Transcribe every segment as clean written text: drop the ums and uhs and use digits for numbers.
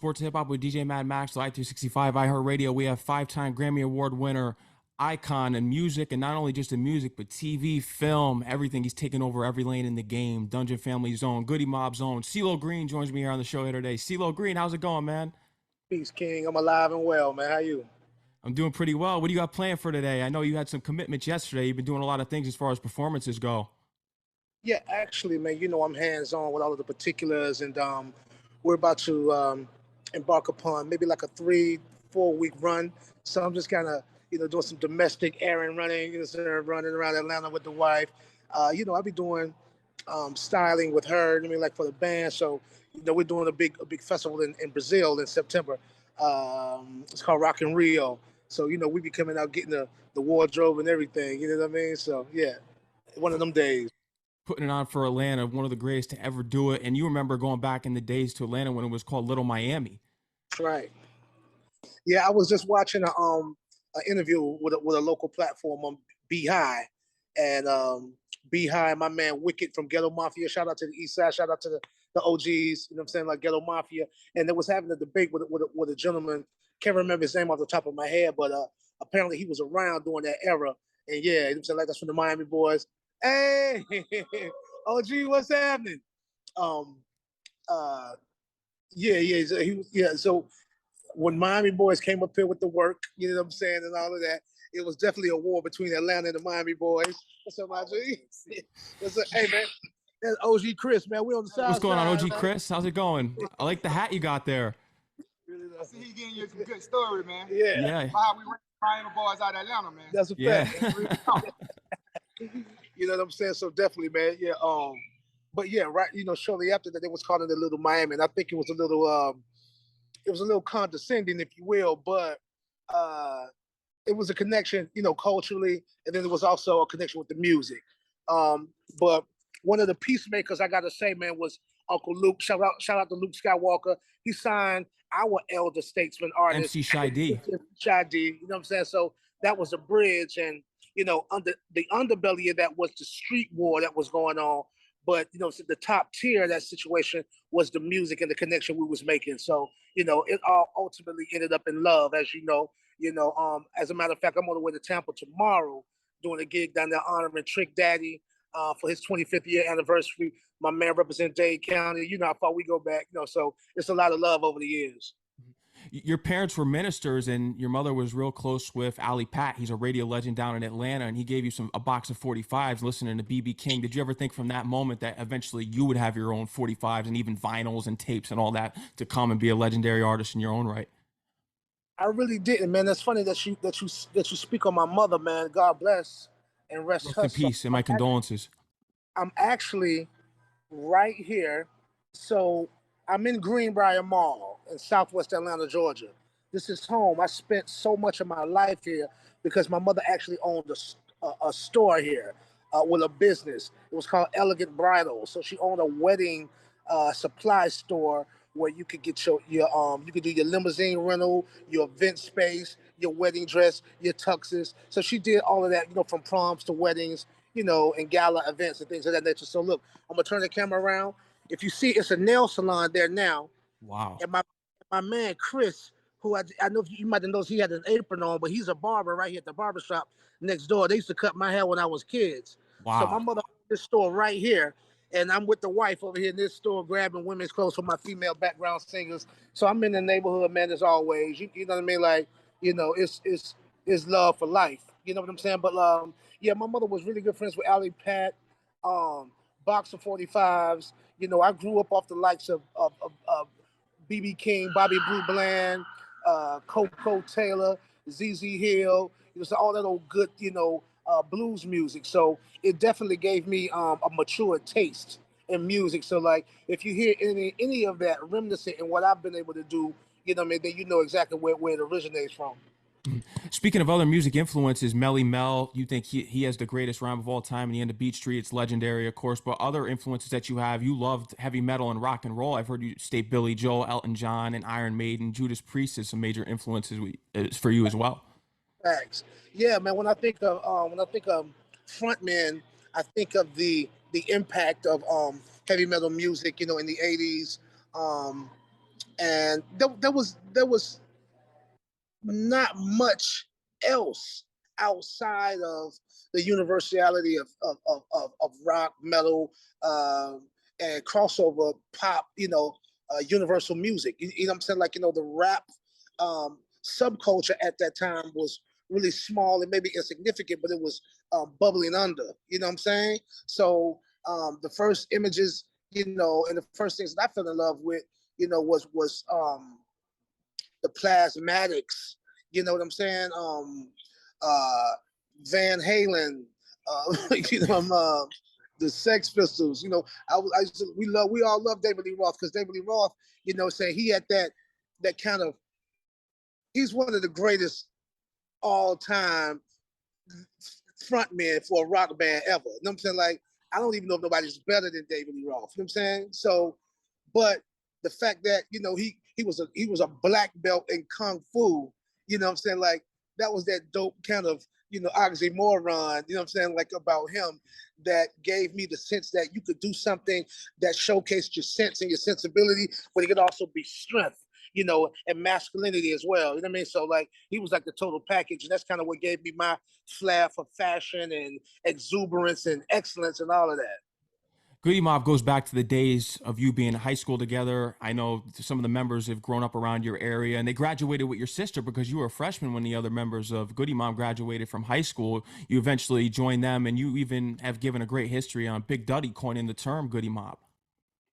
Sports Hip Hop with DJ Mad Max, Live 365, iHeartRadio. We have 5-time Grammy Award winner, icon in music, and not only just in music, but TV, film, everything. He's taken over every lane in the game. Dungeon Family Zone, Goodie Mob Zone. CeeLo Green joins me here on the show here today. CeeLo Green, how's it going, man? Peace, King. I'm alive and well, man. How you? I'm doing pretty well. What do you got planned for today? I know you had some commitments yesterday. You've been doing a lot of things as far as performances go. Yeah, actually, man, you know I'm hands-on with all of the particulars, and we're about to embark upon maybe like a 3-4 week run. So I'm just kind of, doing some domestic errand running, running around Atlanta with the wife. I'll be doing styling with her, like for the band. So, we're doing a big festival in Brazil in September. It's called Rock in Rio. So, we be coming out getting the wardrobe and everything, you know what I mean? So, yeah, one of them days. Putting it on for Atlanta, one of the greatest to ever do it. And you remember going back in the days to Atlanta when it was called Little Miami. That's right. Yeah, I was just watching an interview with a local platform on B.I.G, and B.I.G, my man Wicked from Ghetto Mafia. Shout out to the East Side. Shout out to the OGs. You know what I'm saying, like Ghetto Mafia. And they was having a debate with a gentleman. Can't remember his name off the top of my head, but apparently he was around during that era. And yeah, you know what I'm saying, like that's from the Miami boys. Hey, OG, what's happening? So when Miami boys came up here with the work, you know what I'm saying, and all of that, it was definitely a war between Atlanta and the Miami boys. What's up, my G? What's up? Hey, man. That's OG Chris, man. We on the side. What's going on, OG Chris? How's it going? I like the hat you got there. I see he getting you some good story, man. Yeah. About how we ran Miami boys out of Atlanta, man. That's a fact. You know what I'm saying? So definitely, man. Yeah. But yeah, right. Shortly after that, they was calling it Little Miami, and I think it was a little condescending, if you will, but it was a connection, culturally, and then there was also a connection with the music. But one of the peacemakers, I gotta say, man, was Uncle Luke. Shout out to Luke Skywalker. He signed our elder statesman artist, MC Shy D. Shy D. You know what I'm saying? So that was a bridge, and under the underbelly of that was the street war that was going on. But the top tier of that situation was the music and the connection we was making. So it all ultimately ended up in love, as you know. As a matter of fact, I'm on the way to Tampa tomorrow, doing a gig down there honoring Trick Daddy for his 25th year anniversary. My man represents Dade County. You know how far we go back. So it's a lot of love over the years. Your parents were ministers, and your mother was real close with Ali Pat. He's a radio legend down in Atlanta, and he gave you a box of 45s listening to B.B. King. Did you ever think from that moment that eventually you would have your own 45s and even vinyls and tapes and all that to come and be a legendary artist in your own right? I really didn't, man. That's funny that you speak on my mother, man. God bless and rest her in peace, and my condolences. I'm actually right here. So I'm in Greenbrier Mall in Southwest Atlanta, Georgia. This is home. I spent so much of my life here because my mother actually owned a store here with a business. It was called Elegant Bridal. So she owned a wedding supply store where you could get you could do your limousine rental, your event space, your wedding dress, your tuxes. So she did all of that, from proms to weddings, and gala events and things of that nature. So look, I'm gonna turn the camera around. If you see, it's a nail salon there now. Wow. And my man Chris, who I know you might have noticed he had an apron on, but he's a barber right here at the barbershop next door. They used to cut my hair when I was kids. Wow. So my mother owned this store right here, and I'm with the wife over here in this store grabbing women's clothes for my female background singers. So I'm in the neighborhood, man, as always. You know what I mean? Like, it's love for life. You know what I'm saying? But yeah, my mother was really good friends with Ali Pat, box of 45s. I grew up off the likes of B.B. King, Bobby Blue Bland, Coco Taylor, ZZ Hill, so all that old good, blues music. So it definitely gave me a mature taste in music. So like, if you hear any of that reminiscent in what I've been able to do, then you know exactly where it originates from. Speaking of other music influences, Melly Mel, you think he has the greatest rhyme of all time in the end of Beat Street. It's legendary, of course, but other influences that you have, you loved heavy metal and rock and roll. I've heard you state Billy Joel, Elton John, and Iron Maiden. Judas Priest is some major influences for you as well. Thanks. Yeah, man, when I think of frontmen, I think of the impact of heavy metal music, in the 80s. and there was not much else outside of the universality of rock, metal, and crossover pop, universal music. You know what I'm saying? Like, the rap subculture at that time was really small and maybe insignificant, but it was bubbling under. You know what I'm saying? So the first images, and the first things that I fell in love with, was the plasmatics, you know what I'm saying? Uh, Van Halen, the Sex Pistols. We all love David Lee Roth because David Lee Roth, saying he had that kind of, he's one of the greatest all time frontman for a rock band ever. You know what I'm saying? Like, I don't even know if nobody's better than David Lee Roth. You know what I'm saying? So, but the fact that he was a black belt in kung fu, you know what I'm saying? Like, that was that dope kind of oxymoron, you know what I'm saying, like, about him, that gave me the sense that you could do something that showcased your sense and your sensibility, but it could also be strength, and masculinity as well. You know what I mean? So, like, he was like the total package, and that's kind of what gave me my flair for fashion and exuberance and excellence and all of that. Goodie Mob goes back to the days of you being in high school together. I know some of the members have grown up around your area, and they graduated with your sister because you were a freshman when the other members of Goodie Mob graduated from high school. You eventually joined them, and you even have given a great history on Big Duddy coining the term Goodie Mob.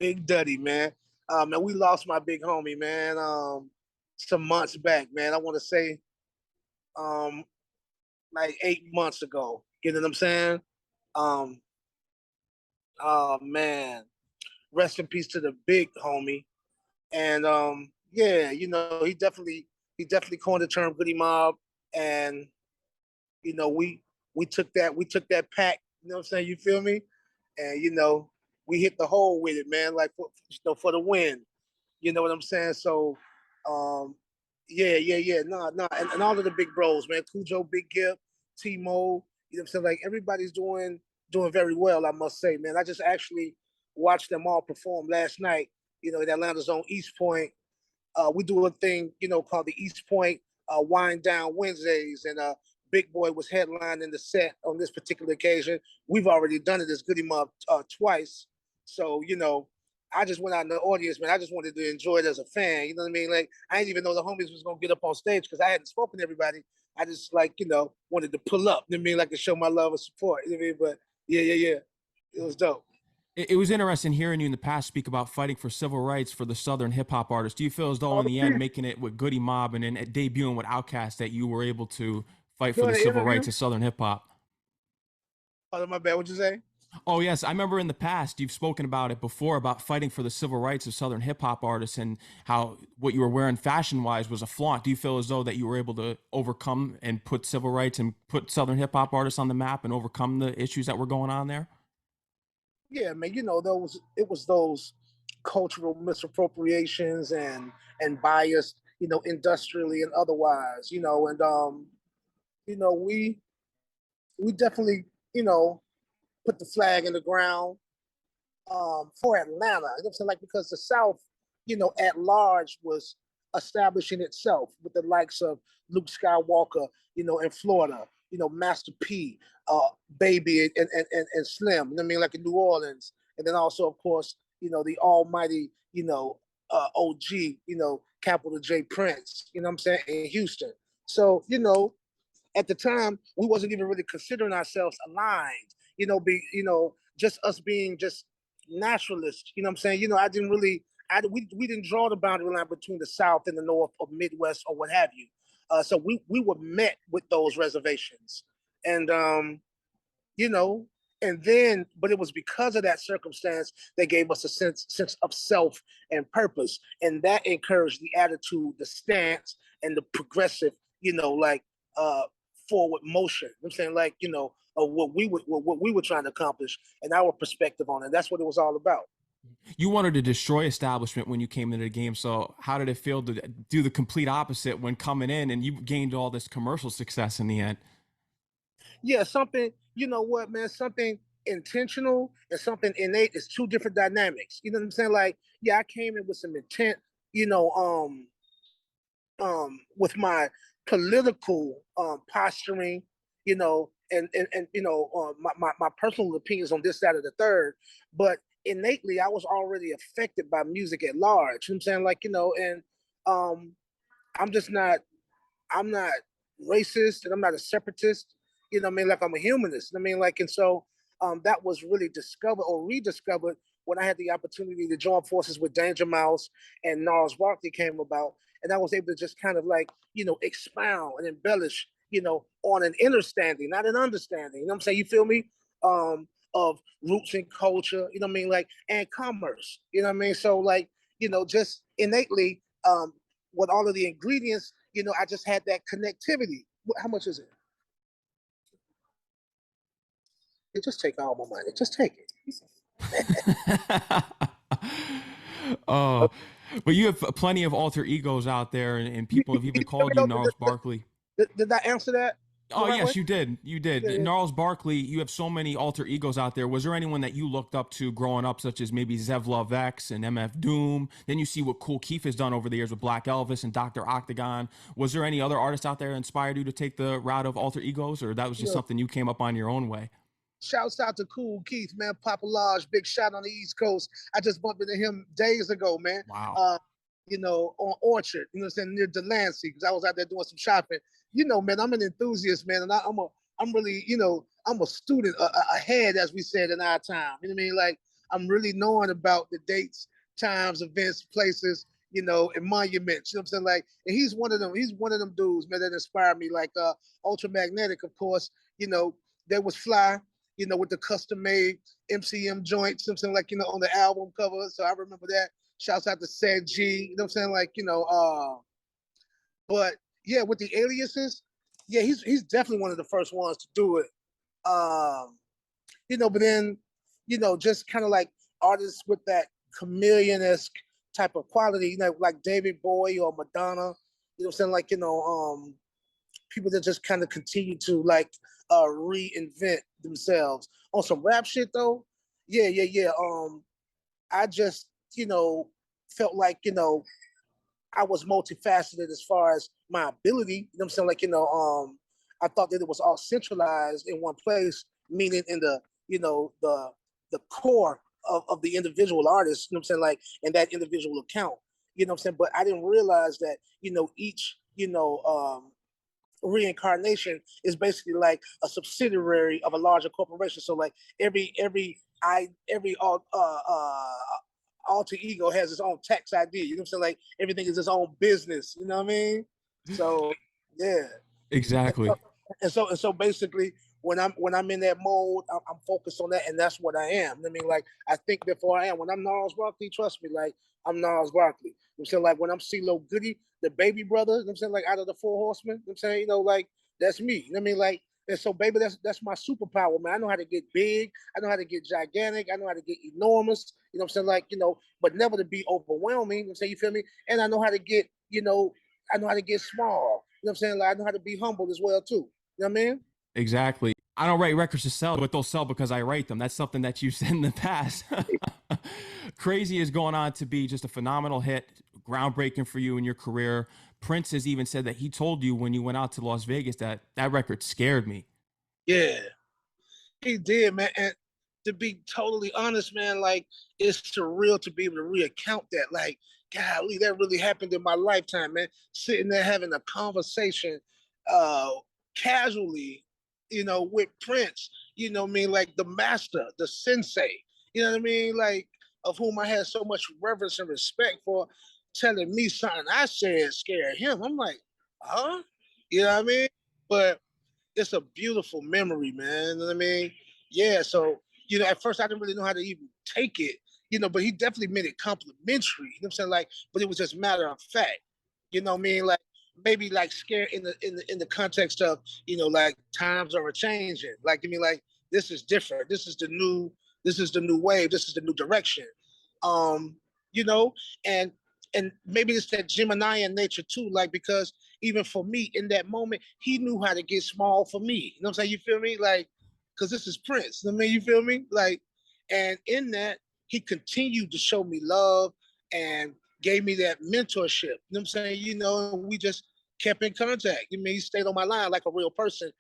Big Duddy, man. And we lost my big homie, man, some months back, man. I want to say um, like 8 months ago. You know what I'm saying? Um, oh man, rest in peace to the big homie. And yeah, he definitely coined the term Goodie Mob, and we took that pack. You know what I'm saying? You feel me? And we hit the hole with it, man. Like, for the win. You know what I'm saying? So, yeah. No, and all of the big bros, man. Cujo, Big Gip, T-Mo. You know what I'm saying? Like, everybody's doing very well, I must say, man. I just actually watched them all perform last night. In Atlanta's own East Point. We do a thing, called the East Point Wind Down Wednesdays, and Big Boy was headlining the set on this particular occasion. We've already done it as Goodie Mob twice, so I just went out in the audience, man. I just wanted to enjoy it as a fan. You know what I mean? Like, I didn't even know the homies was gonna get up on stage because I hadn't spoken to everybody. I just, like, wanted to pull up. You know what I mean? Like, to show my love and support. You know what I mean? But yeah, it was dope. It was interesting hearing you in the past speak about fighting for civil rights for the Southern hip hop artists. Do you feel as though in the end, making it with Goodie Mob and then debuting with Outkast, that you were able to fight for Doing the an civil interview. rights of Southern hip hop? Oh, my bad. What'd you say? Oh yes, I remember in the past you've spoken about it before, about fighting for the civil rights of Southern hip hop artists and how what you were wearing fashion wise was a flaunt. Do you feel as though that you were able to overcome and put civil rights and put Southern hip hop artists on the map and overcome the issues that were going on there? Yeah, man. It was those cultural misappropriations and bias, industrially and otherwise, and we definitely, put the flag in the ground for Atlanta. You know what I'm saying? Like, because the South, at large was establishing itself with the likes of Luke Skywalker, in Florida, Master P, Baby, and Slim. You know what I mean? Like, in New Orleans, and then also, of course, the almighty, OG, Capital J Prince. You know what I'm saying? In Houston. So, at the time, we wasn't even really considering ourselves aligned. Just us being just naturalists. You know what I'm saying? I didn't really, we didn't draw the boundary line between the South and the North or Midwest or what have you. So we were met with those reservations, and you know, and then, but it was because of that circumstance that gave us a sense of self and purpose, and that encouraged the attitude, the stance, and the progressive, like uh forward motion. I'm saying, like, of what we were trying to accomplish and our perspective on it. That's what it was all about. You wanted to destroy establishment when you came into the game. So how did it feel to do the complete opposite when coming in and you gained all this commercial success in the end? Yeah, something, what, man, something intentional and something innate is two different dynamics. You know what I'm saying? Like, yeah, I came in with some intent you know, with my political posturing, and my personal opinions on this, that, or the third, but innately I was already affected by music at large. You know what I'm saying? Like, and I'm just not I'm not racist and I'm not a separatist. You know what I mean? Like I'm a humanist. I mean, like, and so that was really discovered or rediscovered when I had the opportunity to join forces with Danger Mouse and Gnarls Barkley came about. And I was able to just kind of like, expound and embellish, on an understanding, not an understanding. You know what I'm saying? You feel me? Of roots and culture, you know what I mean? Like, and commerce, you know what I mean? So like, just innately, with all of the ingredients, I just had that connectivity. How much is it? Just take all my money. Just take it. Oh, but you have plenty of alter egos out there, and people have even called you Gnarls Barkley. Did I answer that? Oh, Right yes, way? you did. You did. Yeah. Gnarls Barkley, you have so many alter egos out there. Was there anyone that you looked up to growing up, such as maybe Zev Love X and MF Doom? Then you see what Kool Keith has done over the years with Black Elvis and Dr. Octagon. Was there any other artists out there that inspired you to take the route of alter egos, or that was just something you came up on your own way? Shouts out to Kool Keith, man. Papa Lodge, big shot on the East Coast. I just bumped into him days ago, man. Wow. On Orchard, you know what I'm saying, near Delancey, because I was out there doing some shopping. Man, I'm an enthusiast, man, and I'm really, I'm a student ahead, as we said in our time. You know what I mean? Like, I'm really knowing about the dates, times, events, places, and monuments. You know what I'm saying? Like, and he's one of them dudes, man, that inspired me. Like Ultramagnetic, of course, that was fly, with the custom made MCM joints, something like, on the album cover. So I remember that. Shouts out to Said G, you know what I'm saying? Like, but yeah, with the aliases, yeah, he's definitely one of the first ones to do it. But then, just kind of like artists with that chameleon-esque type of quality, like David Bowie or Madonna, you know what I'm saying? Like, people that just kind of continue to like reinvent themselves. On some rap shit though, yeah. I just, felt like, I was multifaceted as far as my ability. You know what I'm saying? Like, I thought that it was all centralized in one place, meaning in the, the core of the individual artist, you know what I'm saying? Like in that individual account. You know what I'm saying? But I didn't realize that, each, reincarnation is basically like a subsidiary of a larger corporation. So like every alter ego has its own tax ID. You know what I'm saying? Like everything is its own business. You know what I mean? So yeah. Exactly. And so basically, when I'm in that mode, I'm focused on that, and that's what I am. I mean, like I think before I am. When I'm Gnarls Barkley, trust me, like I'm Gnarls Barkley. You know what I'm saying? Like when I'm CeeLo Goodie, the baby brother, you know what I'm saying? Like out of the Four Horsemen, you know what I'm saying? Like that's me. You know what I mean? Like, and so baby, that's my superpower, man. I know how to get big, I know how to get gigantic, I know how to get enormous, you know what I'm saying? Like, but never to be overwhelming, you know what I'm saying? You feel me? And I know how to get, I know how to get small. You know what I'm saying? Like I know how to be humble as well too. You know what I mean? Exactly. I don't write records to sell, but they'll sell because I write them. That's something that you said in the past. Crazy is going on to be just a phenomenal hit, groundbreaking for you in your career. Prince has even said that he told you when you went out to Las Vegas that that record scared me. Yeah, he did, man. And to be totally honest, man, like it's surreal to be able to recount that. Like, golly, that really happened in my lifetime, man. Sitting there having a conversation uh casually, with Prince, you know what I mean, like the master, the sensei, you know what I mean? Like of whom I had so much reverence and respect for telling me something I said scared him. I'm like, huh? You know what I mean? But it's a beautiful memory, man. You know what I mean? Yeah. So, at first I didn't really know how to even take it, but he definitely made it complimentary. You know what I'm saying? Like, but it was just matter of fact. You know what I mean? Like maybe like scared in the context of, like times are changing. Like, I mean, like this is different. This is the new wave. This is the new direction. Um, you know, and maybe it's that Gemini nature too, like because even for me in that moment, he knew how to get small for me. You know what I'm saying? You feel me? Like, because this is Prince. I mean, you feel me? Like, and in that, he continued to show me love and gave me that mentorship. You know what I'm saying? You know, we just kept in contact. I mean, he stayed on my line like a real person.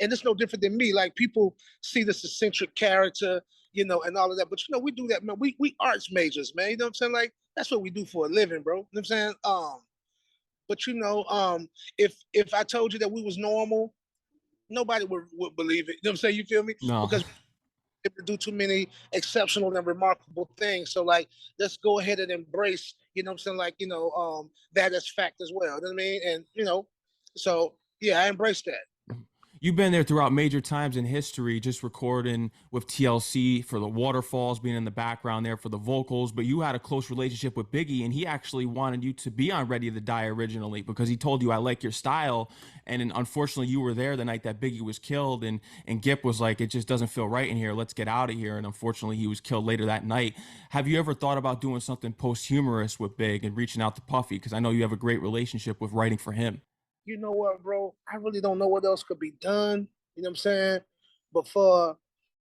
And it's no different than me. Like people see this eccentric character, you know, and all of that. But you know, we do that, man. We arts majors, man. You know what I'm saying? Like that's what we do for a living, bro. You know what I'm saying? But you know, if I told you that we was normal, nobody would believe it. You know what I'm saying? You feel me? No. Because to do too many exceptional and remarkable things. So like, let's go ahead and embrace, you know what I'm saying? Like, you know, that as fact as well. You know what I mean? And, you know, so yeah, I embrace that. You've been there throughout major times in history, just recording with TLC for the waterfalls, being in the background there for the vocals. But you had a close relationship with Biggie, and he actually wanted you to be on Ready to Die originally because he told you, I like your style. And unfortunately, you were there the night that Biggie was killed, and Gip was like, it just doesn't feel right in here. Let's get out of here. And unfortunately, he was killed later that night. Have you ever thought about doing something posthumous with Big and reaching out to Puffy? Because I know you have a great relationship with writing for him. You know what, bro? I really don't know what else could be done. You know what I'm saying? But for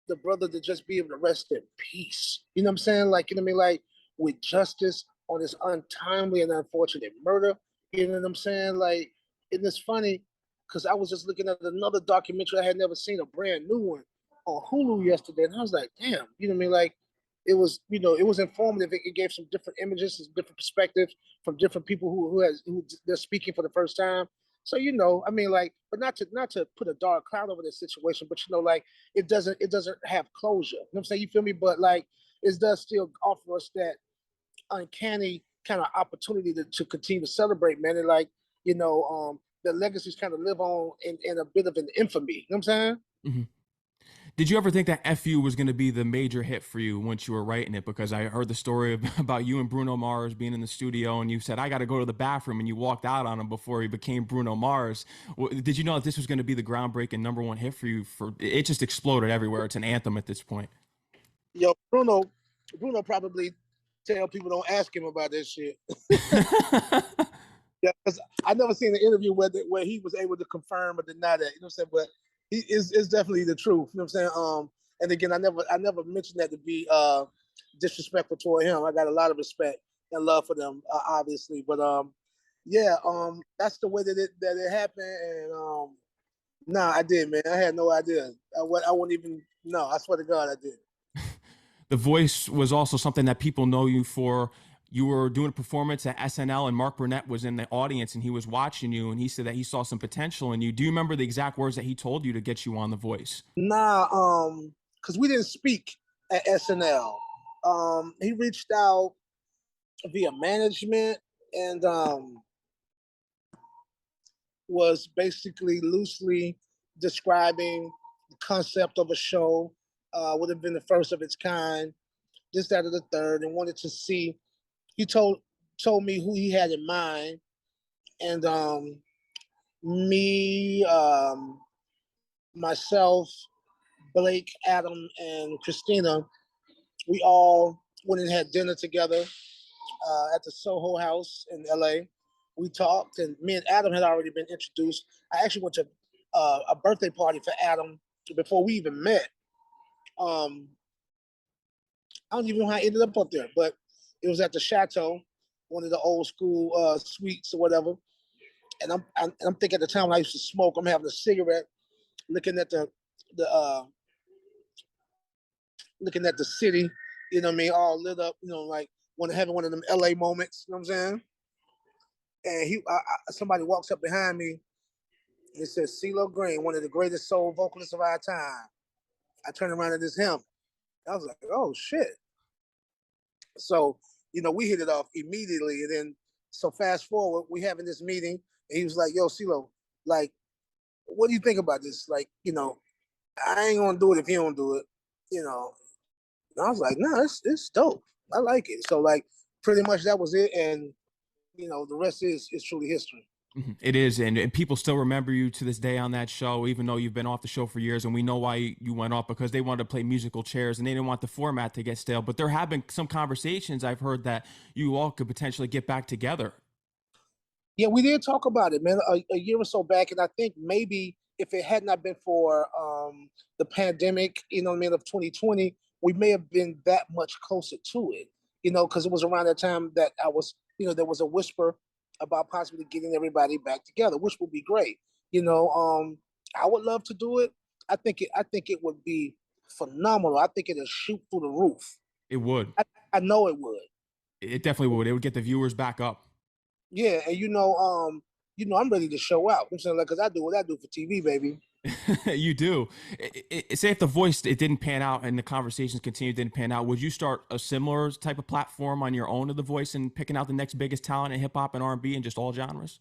the brother to just be able to rest in peace. You know what I'm saying? Like, you know what I mean? Like with justice on this untimely and unfortunate murder. You know what I'm saying? Like, and it's funny because I was just looking at another documentary I had never seen, a brand new one on Hulu yesterday, and I was like, damn, you know what I mean? Like, it was, you know, it was informative. It gave some different images, some different perspectives from different people who they're speaking for the first time. So you know, I mean, like, but not to put a dark cloud over this situation, but you know, like it doesn't have closure. You know what I'm saying? You feel me? But like, it does still offer us that uncanny kind of opportunity to continue to celebrate, man. And like, you know, the legacies kind of live on in a bit of an infamy. You know what I'm saying? Mm-hmm. Did you ever think that FU was going to be the major hit for you once you were writing it? Because I heard the story about you and Bruno Mars being in the studio, and you said, I got to go to the bathroom, and you walked out on him before he became Bruno Mars. Did you know that this was going to be the groundbreaking #1 hit for you? It just exploded everywhere. It's an anthem at this point. Yo, Bruno probably tell people don't ask him about this shit. Yeah, because I never seen an interview where he was able to confirm or deny that. You know what I'm saying? But it's definitely the truth. You know what I'm saying? And again, I never mentioned that to be disrespectful toward him. I got a lot of respect and love for them, obviously. But yeah, that's the way that it happened. And nah, I did, man. I had no idea. I wouldn't even. No, I swear to God, I did. The voice was also something that people know you for. You were doing a performance at SNL, and Mark Burnett was in the audience, and he was watching you, and he said that he saw some potential in you. Do you remember the exact words that he told you to get you on The Voice? Nah, because we didn't speak at SNL. He reached out via management and was basically loosely describing the concept of a show. Would have been the first of its kind, this, that, or the third, and wanted to see. He told me who he had in mind, and me, myself, Blake, Adam, and Christina, we all went and had dinner together at the Soho House in LA. We talked, and me and Adam had already been introduced. I actually went to a birthday party for Adam before we even met. Um, I don't even know how I ended up there, but it was at the Chateau, one of the old school suites or whatever. And I'm thinking at the time when I used to smoke, I'm having a cigarette, looking at the looking at the city, you know what I mean, all lit up, you know, like having one of them LA moments, you know what I'm saying? And somebody walks up behind me and it says, CeeLo Green, one of the greatest soul vocalists of our time. I turned around and it's him. I was like, oh shit. So, you know, we hit it off immediately. And then, so fast forward, we having this meeting and he was like, yo, CeeLo, like, what do you think about this? Like, you know, I ain't gonna do it if you don't do it, you know. And I was like, no, it's dope. I like it. So like pretty much that was it. And you know, the rest is truly history. It is, and people still remember you to this day on that show, even though you've been off the show for years. And we know why you went off, because they wanted to play musical chairs and they didn't want the format to get stale. But there have been some conversations I've heard that you all could potentially get back together. Yeah, we did talk about it, man, a year or so back, and I think maybe if it had not been for the pandemic, you know what I mean, of 2020, we may have been that much closer to it, you know, because it was around that time that I was there was a whisper about possibly getting everybody back together, which would be great. I would love to do it. I think it would be phenomenal. I think it'll shoot through the roof. It would. I know it would. It definitely would. It would get the viewers back up. Yeah, and I'm ready to show out. I'm saying, like, cause I do what I do for TV, baby. You do. Say if The Voice it didn't pan out and the conversations continued didn't pan out, would you start a similar type of platform on your own to The Voice and picking out the next biggest talent in hip hop and R&B and just all genres?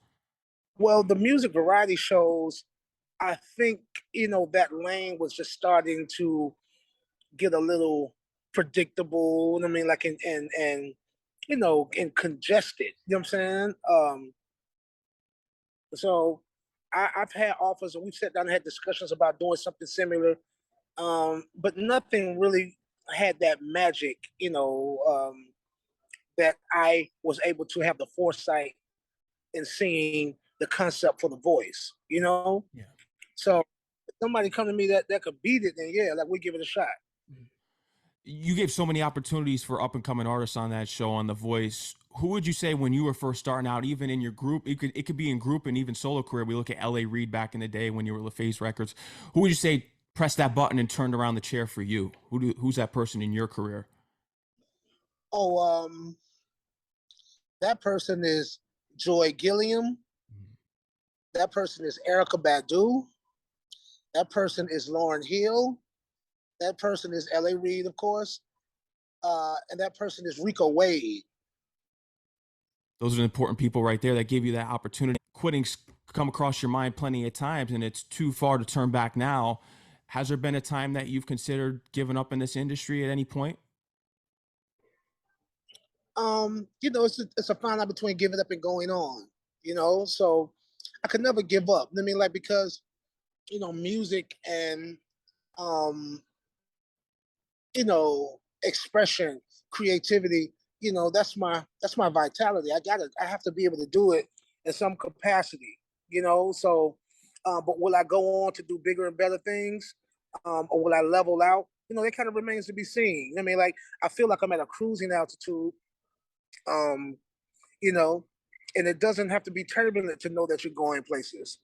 Well, the music variety shows, I think, that lane was just starting to get a little predictable. I mean, like, and congested. You know what I'm saying? So I've had offers, and we've sat down and had discussions about doing something similar, but nothing really had that magic, that I was able to have the foresight in seeing the concept for The Voice. Yeah. So if somebody come to me that could beat it, then yeah, like, we give it a shot. You gave so many opportunities for up and coming artists on that show on The Voice. Who would you say when you were first starting out, even in your group, it could be in group and even solo career? We look at L.A. Reid back in the day when you were LaFace Records. Who would you say pressed that button and turned around the chair for you? Who's that person in your career? Oh, that person is Joy Gilliam. That person is Erica Badu. That person is Lauryn Hill. That person is L.A. Reid, of course. And that person is Rico Wade. Those are the important people right there that gave you that opportunity. Quitting's come across your mind plenty of times, and it's too far to turn back now. Has there been a time that you've considered giving up in this industry at any point? It's a fine line between giving up and going on. So I could never give up. I mean, like, because music and expression, creativity, that's my vitality. I have to be able to do it in some capacity, so but will I go on to do bigger and better things? Or will I level out? That kind of remains to be seen. I mean, like, I feel like I'm at a cruising altitude, um, you know, and it doesn't have to be turbulent to know that you're going places,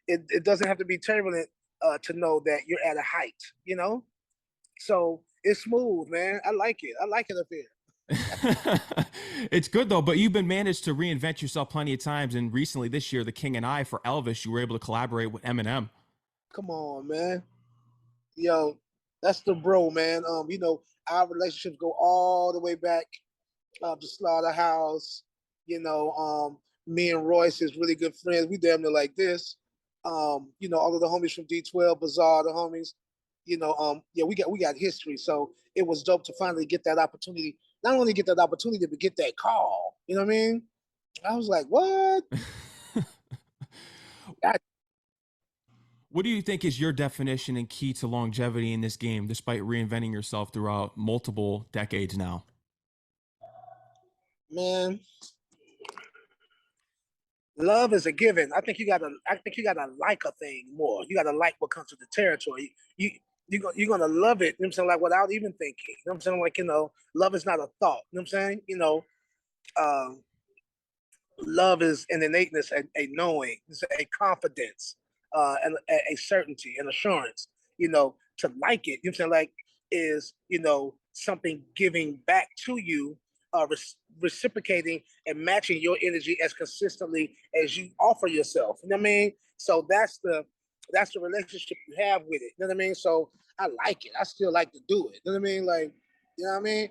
it doesn't have to be turbulent to know that you're at a height, So it's smooth, man. I like it. I like it up here. It's good though, but you've been managed to reinvent yourself plenty of times. And recently this year, The King and I for Elvis, you were able to collaborate with Eminem. Come on, man. Yo, that's the bro, man. Our relationships go all the way back to Slaughterhouse. Me and Royce is really good friends. We damn near like this. All of the homies from D12, Bazaar, the homies. Yeah, we got history. So it was dope to finally get that opportunity. Not only get that opportunity, but get that call. You know what I mean? I was like, what? What do you think is your definition and key to longevity in this game, despite reinventing yourself throughout multiple decades now? Man, love is a given. I think you gotta like a thing more. You gotta like what comes with the territory. You're gonna love it, you know what I'm saying, like, without even thinking. You know what I'm saying? Like, love is not a thought. You know what I'm saying? Um, love is an innateness, a knowing, it's a confidence, and a certainty, an assurance. To like it, you know what I'm saying, like, is something giving back to you, reciprocating and matching your energy as consistently as you offer yourself. You know what I mean? So that's the relationship you have with it. You know what I mean? So I like it. I still like to do it. You know what I mean? Like, you know what I mean?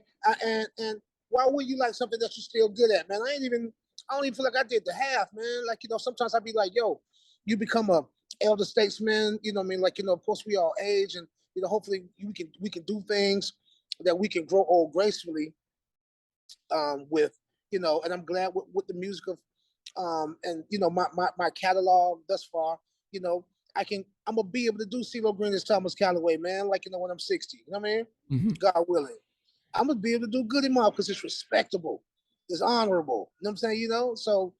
And why would you like something that you're still good at, man? I don't even feel like I did the half, man. Like, sometimes I'd be like, yo, you become a elder statesman, you know what I mean? Like, of course we all age, and hopefully we can do things that we can grow old gracefully, with, and I'm glad with the music of, and my catalog thus far, you know, I'm gonna be able to do CeeLo Green as Thomas Calloway, man, like, when I'm 60, you know what I mean? Mm-hmm. God willing. I'm gonna be able to do Goodie Mob because it's respectable, it's honorable, you know what I'm saying? So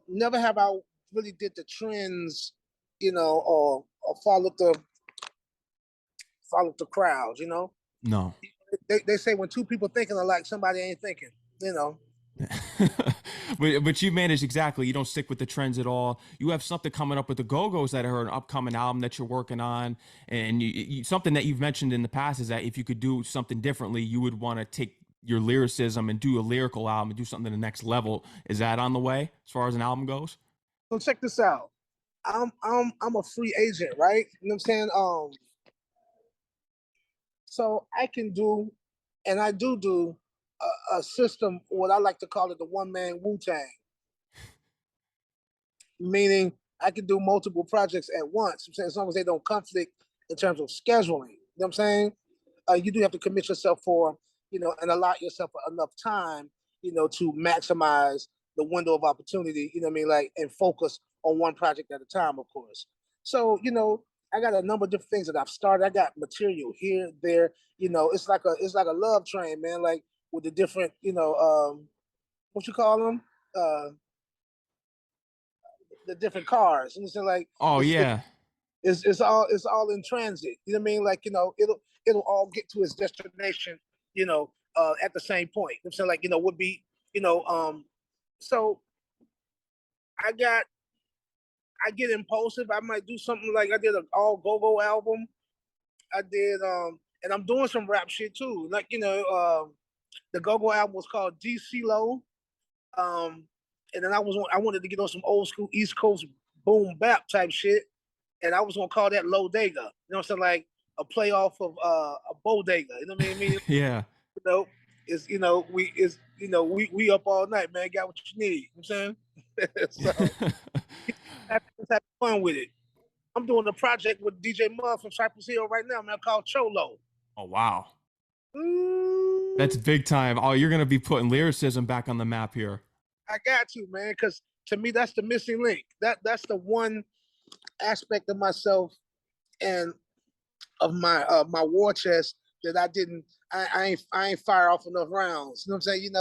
never have I really did the trends, or followed the crowds. No. They say when two people thinking alike, somebody ain't thinking. you know. But you managed exactly. You don't stick with the trends at all. You have something coming up with the Go-Go's that are an upcoming album that you're working on, and something that you've mentioned in the past is that if you could do something differently, you would want to take your lyricism and do a lyrical album and do something to the next level. Is that on the way as far as an album goes? So check this out. I'm a free agent, right? You know what I'm saying? So I can do, and I do a system, what I like to call it the one man Wu Tang, meaning I can do multiple projects at once. I'm saying as long as they don't conflict in terms of scheduling. You know what I'm saying? You do have to commit yourself for, and allot yourself enough time, to maximize the window of opportunity, you know what I mean? Like, and focus on one project at a time, of course. So, I got a number of different things that I've started. I got material here, there, it's like a love train, man, like with the different, what you call them? The different cars. And it's like, Oh yeah. It's all in transit. You know what I mean? Like, it'll all get to its destination, at the same point. I'm saying, like, would be, so I got I get impulsive. I might do something like I did an all go-go album. I did and I'm doing some rap shit too. Like, the go-go album was called CeeLo. And then I wanted to get on some old school East Coast boom bap type shit, and I was gonna call that Lodega. You know what I'm saying? Like a playoff of a bodega. You know what I mean? Yeah. It's we up all night, man. Got what you need. You know what I'm saying? So have fun with it. I'm doing a project with DJ Mud from Cypress Hill right now, man, called Cholo. Oh wow. That's Ooh, big time. Oh, you're gonna be putting lyricism back on the map here. I got you, man, because to me that's the missing link. That's the one aspect of myself and of my war chest that I didn't I ain't fire off enough rounds. You know what I'm saying?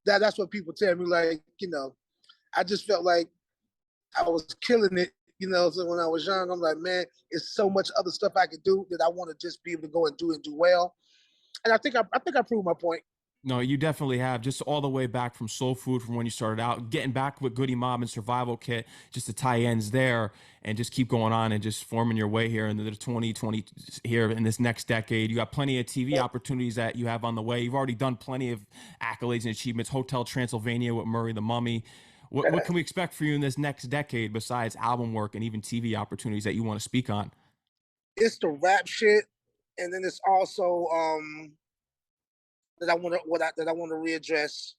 That's what people tell me. Like, I just felt like I was killing it. So when I was young, I'm like, man, it's so much other stuff I could do that I want to just be able to go and do well. And I think I proved my point. No, you definitely have. Just all the way back from Soul Food, from when you started out, getting back with Goodie Mob and Survival Kit, just to tie ends there, and just keep going on and just forming your way here into the 2020 here in this next decade. You got plenty of TV opportunities that you have on the way. You've already done plenty of accolades and achievements. Hotel Transylvania with Murray the Mummy. What can we expect for you in this next decade besides album work and even TV opportunities that you want to speak on? It's the rap shit, and then it's also that I want to readdress,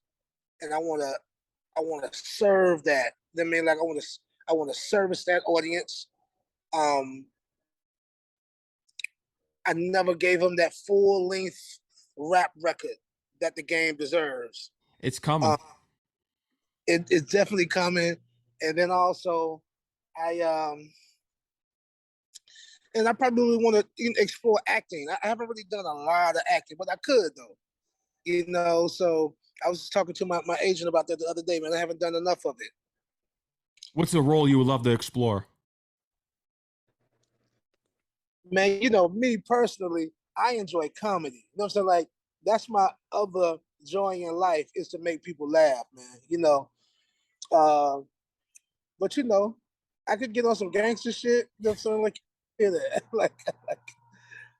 and I want to serve that. I mean, like I want to service that audience. Um, I never gave them that full length rap record that the game deserves. It's coming. Uh, it's definitely coming, and then also I and I probably want to explore acting. I haven't really done a lot of acting, but I could though. So I was just talking to my agent about that the other day, man. I haven't done enough of it. What's the role you would love to explore? Man, me personally, I enjoy comedy. You know what I'm saying? Like, that's my other joy in life, is to make people laugh, man. Uh, but I could get on some gangster shit. You know what I'm saying? Like, like,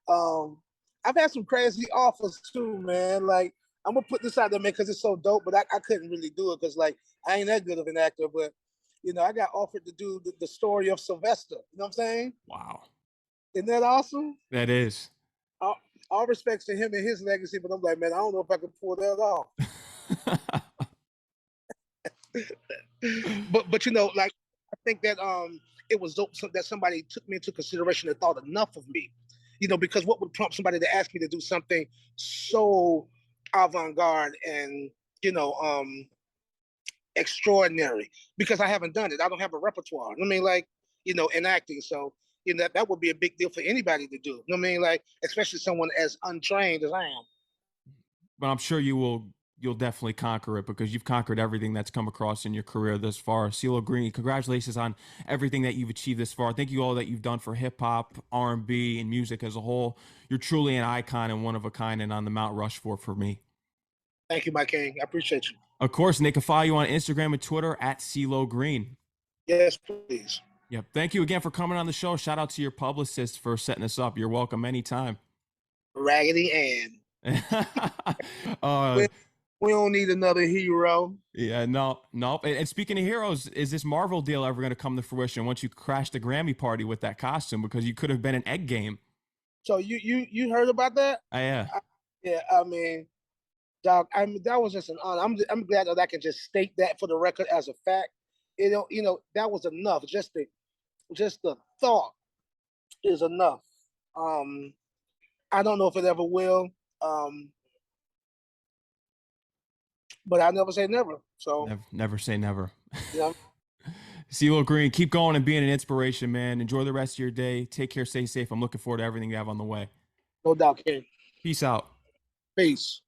um, I've had some crazy offers too, man. Like, I'm gonna put this out there, man, because it's so dope. But I couldn't really do it because, like, I ain't that good of an actor. But I got offered to do the story of Sylvester. You know what I'm saying? Wow. Isn't that awesome? That is. All, all respects to him and his legacy, but I'm like, man, I don't know if I can pull that off. But like, I think that it was dope that somebody took me into consideration and thought enough of me. Because what would prompt somebody to ask me to do something so avant-garde and extraordinary? Because I haven't done it. I don't have a repertoire. I mean, like, in acting. So that would be a big deal for anybody to do. You know what I mean? Like, especially someone as untrained as I am. But I'm sure you'll definitely conquer it because you've conquered everything that's come across in your career thus far. CeeLo Green, congratulations on everything that you've achieved this far. Thank you all that you've done for hip hop, R&B, and music as a whole. You're truly an icon and one of a kind and on the Mount Rushmore for me. Thank you, my king. I appreciate you. Of course, and they can follow you on Instagram and Twitter at CeeLo Green. Yes, please. Yep. Thank you again for coming on the show. Shout out to your publicist for setting us up. You're welcome anytime. Raggedy Ann. uh, We don't need another hero. yeah, no. And speaking of heroes, is this Marvel deal ever going to come to fruition once you crash the Grammy party with that costume? Because you could have been an egg game. So you heard about that? Yeah. Yeah, I mean, dog. I mean, that was just an honor. I'm glad that I can just state that for the record as a fact. That was enough. Just the thought is enough. I don't know if it ever will. But I never say never. So never say never. Yeah. CeeLo Green, keep going and being an inspiration, man. Enjoy the rest of your day. Take care, stay safe. I'm looking forward to everything you have on the way. No doubt, King. Peace out. Peace.